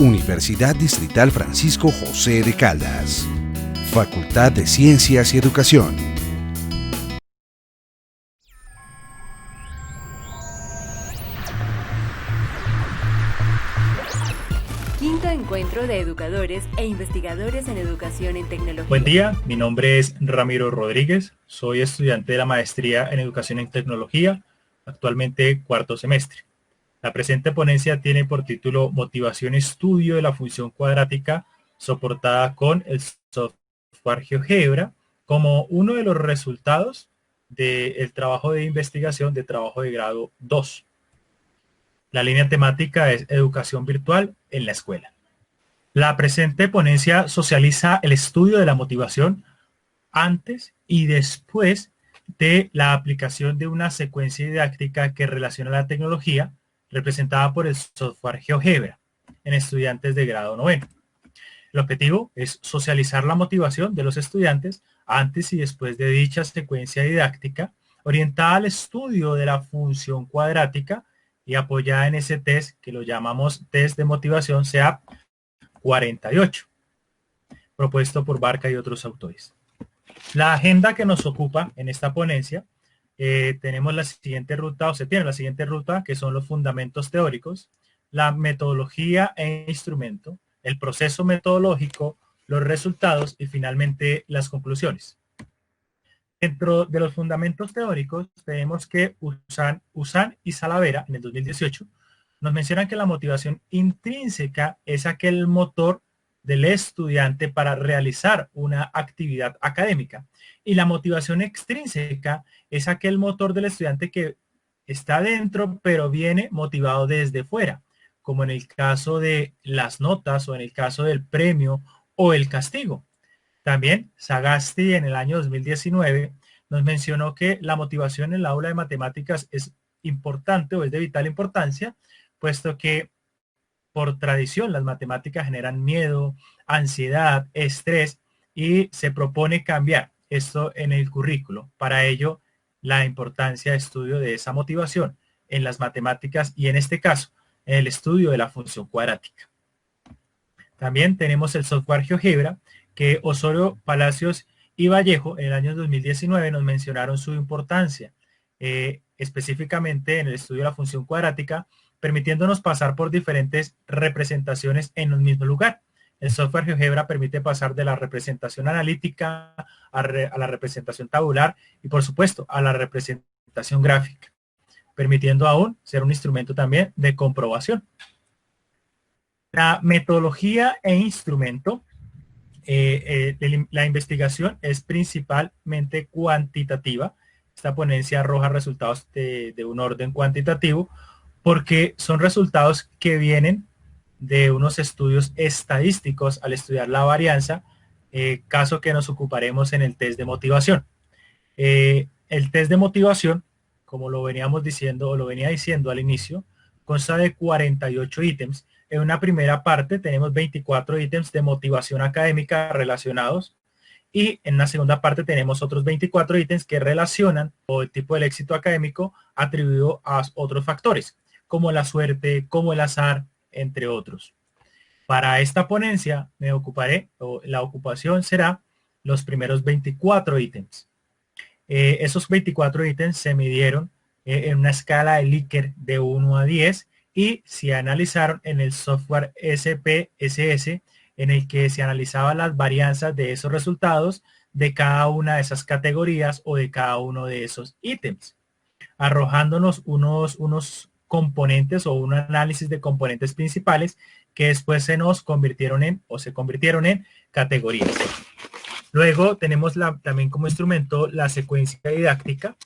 Universidad Distrital Francisco José de Caldas. Facultad de Ciencias y Educación. Quinto encuentro de educadores e investigadores en educación en tecnología. Buen día, mi nombre es Ramiro Rodríguez, soy estudiante de la maestría en educación en tecnología, actualmente cuarto semestre. La presente ponencia tiene por título Motivación Estudio de la Función Cuadrática soportada con el software GeoGebra como uno de los resultados del trabajo de investigación de trabajo de grado 2. La línea temática es Educación Virtual en la Escuela. La presente ponencia socializa el estudio de la motivación antes y después de la aplicación de una secuencia didáctica que relaciona la tecnología representada por el software GeoGebra en estudiantes de grado 9. El objetivo es socializar la motivación de los estudiantes antes y después de dicha secuencia didáctica orientada al estudio de la función cuadrática y apoyada en ese test que lo llamamos test de motivación SEAP 48, propuesto por Barca y otros autores. La agenda que nos ocupa en esta ponencia, tenemos la siguiente ruta, o se tiene la siguiente ruta, que son los fundamentos teóricos, la metodología e instrumento, el proceso metodológico, los resultados y finalmente las conclusiones. Dentro de los fundamentos teóricos, tenemos que Usan y Salavera, en el 2018, nos mencionan que la motivación intrínseca es aquel motor del estudiante para realizar una actividad académica. Y la motivación extrínseca es aquel motor del estudiante que está dentro, pero viene motivado desde fuera, como en el caso de las notas o en el caso del premio o el castigo. También Sagasti en el año 2019 nos mencionó que la motivación en el aula de matemáticas es importante o es de vital importancia, puesto que por tradición las matemáticas generan miedo, ansiedad, estrés y se propone cambiar esto en el currículo. Para ello, la importancia de estudio de esa motivación en las matemáticas y en este caso, en el estudio de la función cuadrática. También tenemos el software GeoGebra, que Osorio, Palacios y Vallejo en el año 2019 nos mencionaron su importancia, específicamente en el estudio de la función cuadrática, permitiéndonos pasar por diferentes representaciones en un mismo lugar. El software GeoGebra permite pasar de la representación analítica a la representación tabular y, por supuesto, a la representación gráfica, permitiendo aún ser un instrumento también de comprobación. La metodología e instrumento, la investigación es principalmente cuantitativa. Esta ponencia arroja resultados de un orden cuantitativo, porque son resultados que vienen de unos estudios estadísticos al estudiar la varianza, caso que nos ocuparemos en el test de motivación. El test de motivación, como lo veníamos diciendo o lo venía diciendo al inicio, consta de 48 ítems. En una primera parte tenemos 24 ítems de motivación académica relacionados y en una segunda parte tenemos otros 24 ítems que relacionan o el tipo del éxito académico atribuido a otros factores, como la suerte, como el azar, entre otros. Para esta ponencia me ocuparé, o la ocupación será los primeros 24 ítems. Esos 24 ítems se midieron en una escala de Likert de 1 a 10 y se analizaron en el software SPSS, en el que se analizaban las varianzas de esos resultados de cada una de esas categorías o de cada uno de esos ítems, arrojándonos unos componentes o un análisis de componentes principales que después se convirtieron en categorías. Luego tenemos también como instrumento la secuencia didáctica,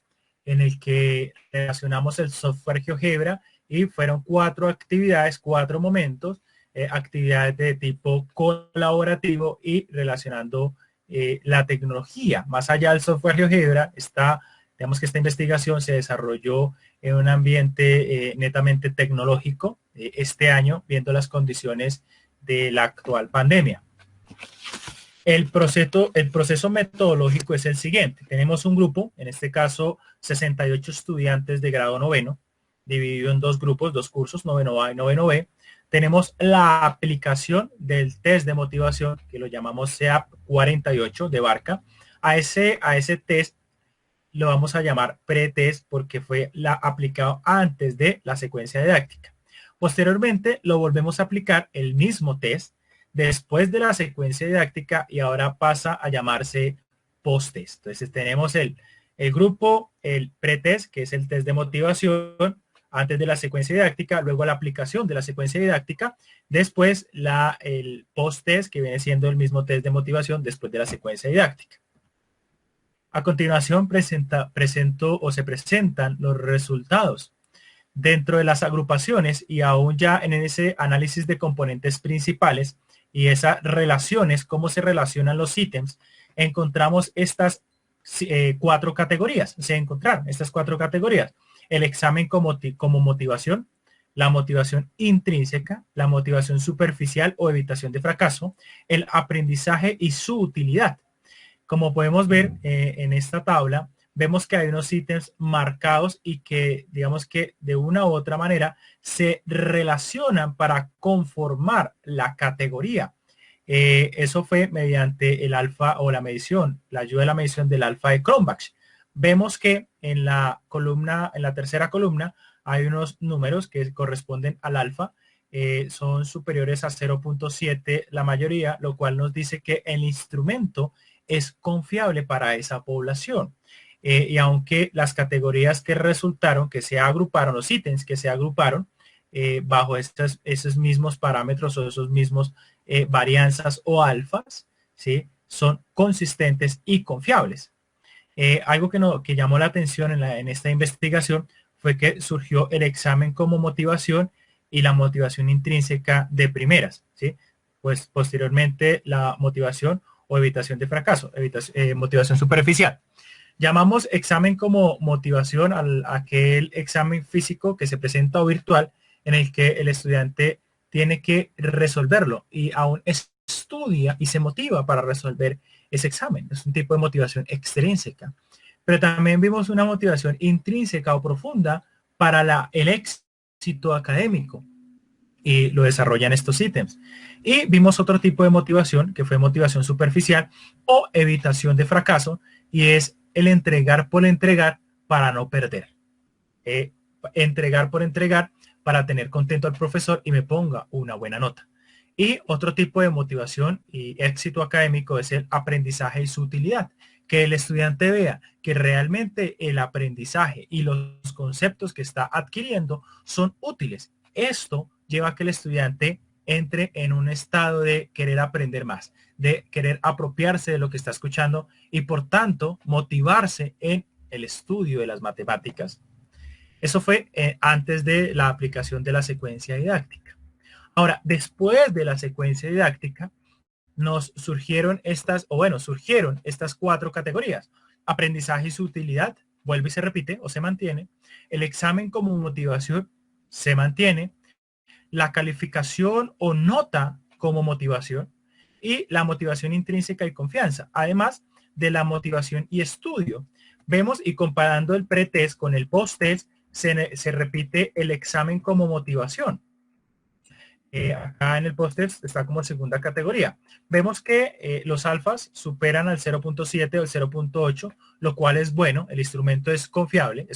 en el que relacionamos el software GeoGebra y fueron 4 actividades, 4 momentos, actividades de tipo colaborativo y relacionando la tecnología. Más allá del software GeoGebra, digamos que esta investigación se desarrolló en un ambiente netamente tecnológico este año, viendo las condiciones de la actual pandemia. El proceso metodológico es el siguiente. Tenemos un grupo, en este caso 68 estudiantes de grado 9, dividido en dos grupos, dos cursos, noveno A y noveno B. Tenemos la aplicación del test de motivación, que lo llamamos CEAP 48 de Barca. A ese test lo vamos a llamar pretest porque fue aplicado antes de la secuencia didáctica. Posteriormente lo volvemos a aplicar el mismo test después de la secuencia didáctica y ahora pasa a llamarse post-test. Entonces tenemos el grupo, el pretest, que es el test de motivación antes de la secuencia didáctica, luego la aplicación de la secuencia didáctica, después el post-test, que viene siendo el mismo test de motivación después de la secuencia didáctica. A continuación se presentan los resultados dentro de las agrupaciones y aún ya en ese análisis de componentes principales y esas relaciones, cómo se relacionan los ítems, encontramos estas cuatro categorías. El examen como motivación, la motivación intrínseca, la motivación superficial o evitación de fracaso, el aprendizaje y su utilidad. Como podemos ver en esta tabla, vemos que hay unos ítems marcados y que, digamos que de una u otra manera, se relacionan para conformar la categoría. Eso fue mediante el alfa o la medición, la ayuda de la medición del alfa de Cronbach. Vemos que en la tercera columna, hay unos números que corresponden al alfa. Son superiores a 0.7 la mayoría, lo cual nos dice que el instrumento es confiable para esa población. Y aunque las categorías que resultaron, que se agruparon, los ítems que se agruparon bajo esos mismos parámetros o esos mismos varianzas o alfas, ¿sí?, son consistentes y confiables. Algo que llamó la atención en esta investigación fue que surgió el examen como motivación y la motivación intrínseca de primeras, ¿sí? Pues posteriormente la motivación o evitación de fracaso, motivación superficial. Llamamos examen como motivación aquel examen físico que se presenta o virtual en el que el estudiante tiene que resolverlo y aún estudia y se motiva para resolver ese examen. Es un tipo de motivación extrínseca. Pero también vimos una motivación intrínseca o profunda para el éxito académico y lo desarrollan estos ítems. Y vimos otro tipo de motivación que fue motivación superficial o evitación de fracaso y es el entregar por entregar para no perder. Entregar por entregar para tener contento al profesor y me ponga una buena nota. Y otro tipo de motivación y éxito académico es el aprendizaje y su utilidad. Que el estudiante vea que realmente el aprendizaje y los conceptos que está adquiriendo son útiles. Esto lleva a que el estudiante entre en un estado de querer aprender más, de querer apropiarse de lo que está escuchando y por tanto motivarse en el estudio de las matemáticas. Eso fue antes de la aplicación de la secuencia didáctica. Ahora, después de la secuencia didáctica, surgieron estas cuatro categorías. Aprendizaje y su utilidad, vuelve y se repite o se mantiene. El examen como motivación se mantiene. La calificación o nota como motivación y la motivación intrínseca y confianza, además de la motivación y estudio. Vemos y comparando el pretest con el post-test, se repite el examen como motivación. Acá en el post-test está como segunda categoría. Vemos que los alfas superan al 0.7 o el 0.8, lo cual es bueno. El instrumento es confiable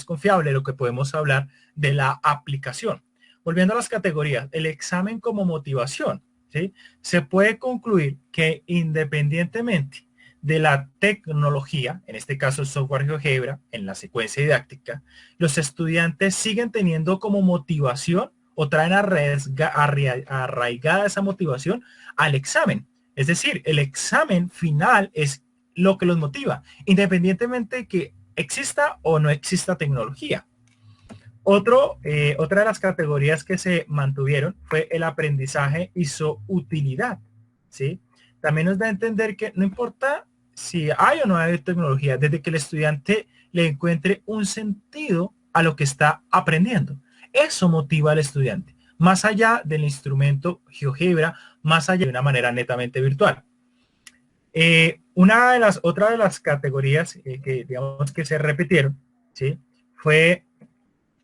lo que podemos hablar de la aplicación. Volviendo a las categorías, el examen como motivación, ¿sí? Se puede concluir que independientemente de la tecnología, en este caso el software GeoGebra, en la secuencia didáctica, los estudiantes siguen teniendo como motivación o traen arraigada esa motivación al examen. Es decir, el examen final es lo que los motiva, independientemente de que exista o no exista tecnología. Otra de las categorías que se mantuvieron fue el aprendizaje y su utilidad, ¿sí? También nos da a entender que no importa si hay o no hay tecnología, desde que el estudiante le encuentre un sentido a lo que está aprendiendo. Eso motiva al estudiante, más allá del instrumento GeoGebra, más allá de una manera netamente virtual. Otra de las categorías que digamos que se repitieron, ¿sí?, fue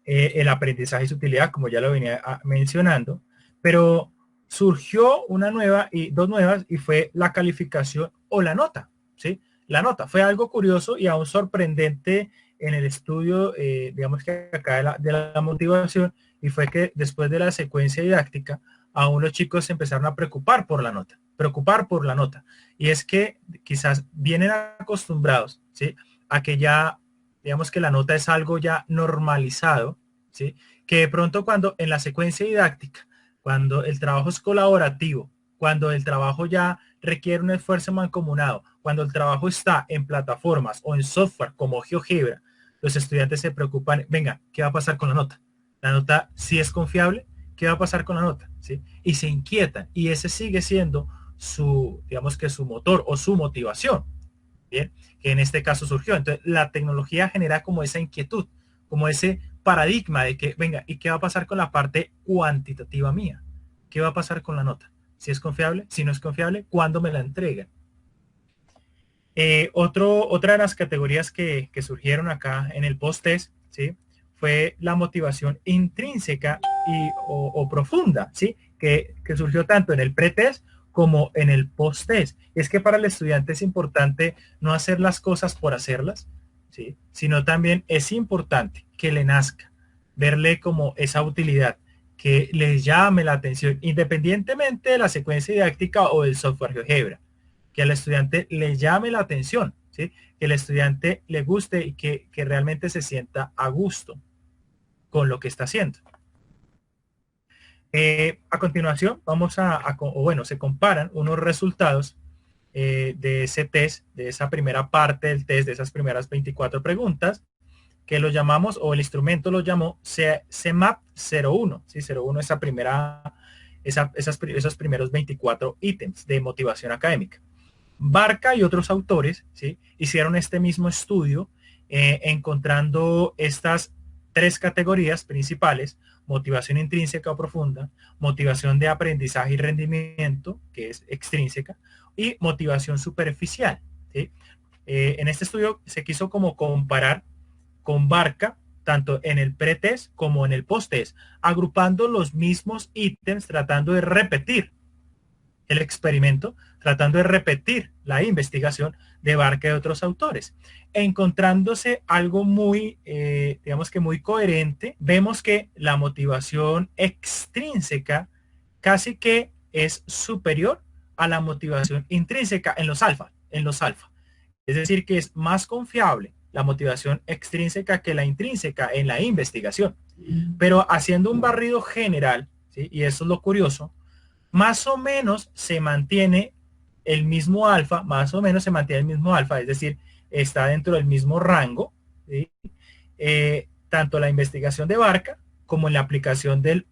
el aprendizaje y su utilidad, como ya lo venía mencionando, pero surgió una nueva y dos nuevas y fue la calificación o la nota, ¿sí? La nota fue algo curioso y aún sorprendente en el estudio, digamos que acá de la motivación, y fue que después de la secuencia didáctica, aún los chicos se empezaron a preocupar por la nota. Y es que quizás vienen acostumbrados, ¿sí? A que ya, digamos que la nota es algo ya normalizado, ¿sí? Que de pronto cuando en la secuencia didáctica, cuando el trabajo es colaborativo, cuando el trabajo ya requiere un esfuerzo mancomunado, cuando el trabajo está en plataformas o en software como GeoGebra, los estudiantes se preocupan, venga, ¿qué va a pasar con la nota? La nota sí es confiable, ¿qué va a pasar con la nota? ¿Sí? Y se inquietan, y ese sigue siendo su, digamos que su motor o su motivación, ¿bien? Que en este caso surgió. Entonces, la tecnología genera como esa inquietud, como ese paradigma de que, venga, ¿y qué va a pasar con la parte cuantitativa mía? ¿Qué va a pasar con la nota? Si es confiable, si no es confiable, ¿cuándo me la entregan? Otra de las categorías que surgieron acá en el post-test, ¿sí? Fue la motivación intrínseca o profunda, ¿sí? Que surgió tanto en el pre-test como en el post-test. Es que para el estudiante es importante no hacer las cosas por hacerlas, ¿sí? Sino también es importante que le nazca, verle como esa utilidad, que les llame la atención, independientemente de la secuencia didáctica o del software GeoGebra, que al estudiante le llame la atención, ¿sí? Que el estudiante le guste y que realmente se sienta a gusto con lo que está haciendo. A continuación, vamos se comparan unos resultados de ese test, de esa primera parte del test, de esas primeras 24 preguntas, que lo llamamos, o el instrumento lo llamó CMAP 01, ¿sí? 01, esos primeros 24 ítems de motivación académica. Barca y otros autores, ¿sí? Hicieron este mismo estudio encontrando estas tres categorías principales: motivación intrínseca o profunda, motivación de aprendizaje y rendimiento, que es extrínseca, y motivación superficial, ¿sí? En este estudio se quiso como comparar con Barca, tanto en el pre-test como en el post-test, agrupando los mismos ítems, tratando de repetir el experimento, tratando de repetir la investigación de Barca y otros autores, encontrándose algo muy, digamos que muy coherente. Vemos que la motivación extrínseca casi que es superior a la motivación intrínseca en los alfa. Es decir, que es más confiable la motivación extrínseca que la intrínseca en la investigación. Pero haciendo un barrido general, ¿sí? Y eso es lo curioso, más o menos se mantiene el mismo alfa, es decir, está dentro del mismo rango, ¿sí? Tanto la investigación de Barca como en la aplicación del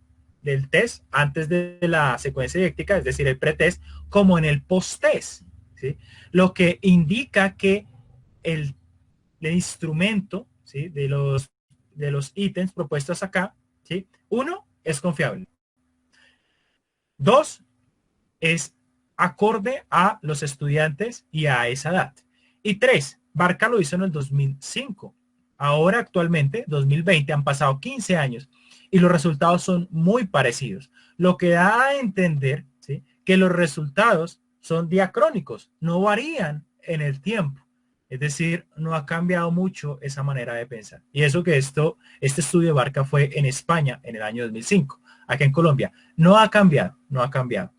test antes de la secuencia didáctica, es decir, el pretest, como en el post-test, ¿sí? Lo que indica que el instrumento, ¿sí? de los ítems propuestos acá, ¿sí? 1, es confiable. 2, es acorde a los estudiantes y a esa edad. Y 3, Barca lo hizo en el 2005. Ahora actualmente, 2020, han pasado 15 años y los resultados son muy parecidos. Lo que da a entender, ¿sí? Que los resultados son diacrónicos, no varían en el tiempo. Es decir, no ha cambiado mucho esa manera de pensar. Y eso que este estudio de Barca fue en España en el año 2005. Acá en Colombia no ha cambiado.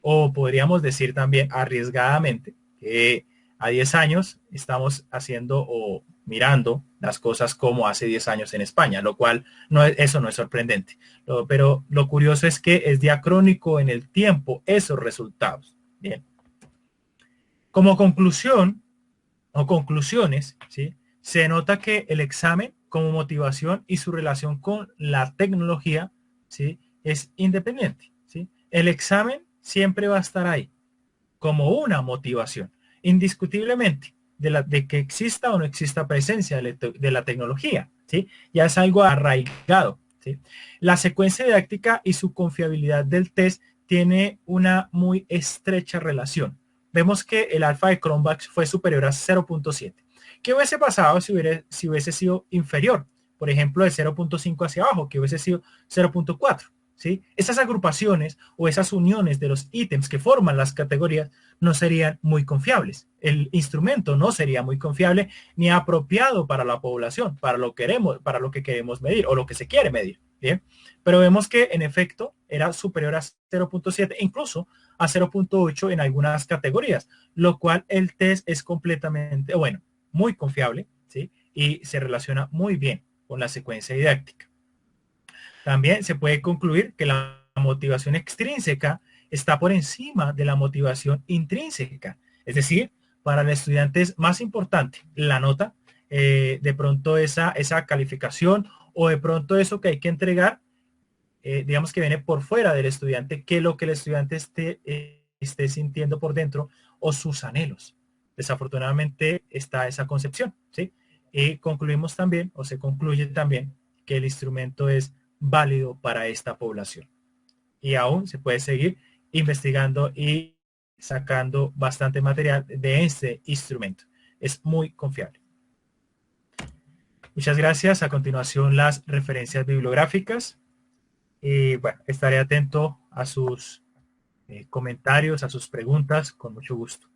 O podríamos decir también arriesgadamente que a 10 años estamos haciendo o mirando las cosas como hace 10 años en España, lo cual eso no es sorprendente. Pero lo curioso es que es diacrónico en el tiempo esos resultados. Bien. Como conclusión o conclusiones, ¿sí? Se nota que el examen como motivación y su relación con la tecnología, ¿sí? Es independiente, ¿sí? El examen siempre va a estar ahí como una motivación, indiscutiblemente, de que exista o no exista presencia de la tecnología, ¿sí? Ya es algo arraigado, ¿sí? La secuencia didáctica y su confiabilidad del test tiene una muy estrecha relación. Vemos que el alfa de Cronbach fue superior a 0.7. ¿Qué hubiese pasado si hubiese sido inferior? por ejemplo, de 0.5 hacia abajo, que hubiese sido 0.4. ¿Sí? Esas agrupaciones o esas uniones de los ítems que forman las categorías no serían muy confiables. El instrumento no sería muy confiable ni apropiado para la población, para lo que queremos medir o lo que se quiere medir. ¿Bien? Pero vemos que en efecto era superior a 0.7, incluso a 0.8 en algunas categorías, lo cual el test es completamente, bueno, muy confiable, ¿sí? Y se relaciona muy bien con la secuencia didáctica. También se puede concluir que la motivación extrínseca está por encima de la motivación intrínseca. Es decir, para el estudiante es más importante la nota, de pronto esa calificación o de pronto eso que hay que entregar, digamos que viene por fuera del estudiante, que lo que el estudiante esté sintiendo por dentro o sus anhelos. Desafortunadamente está esa concepción, ¿sí? Y concluimos también, o se concluye también, que el instrumento es válido para esta población. Y aún se puede seguir investigando y sacando bastante material de este instrumento. Es muy confiable. Muchas gracias. A continuación, las referencias bibliográficas. Y bueno, estaré atento a sus comentarios, a sus preguntas, con mucho gusto.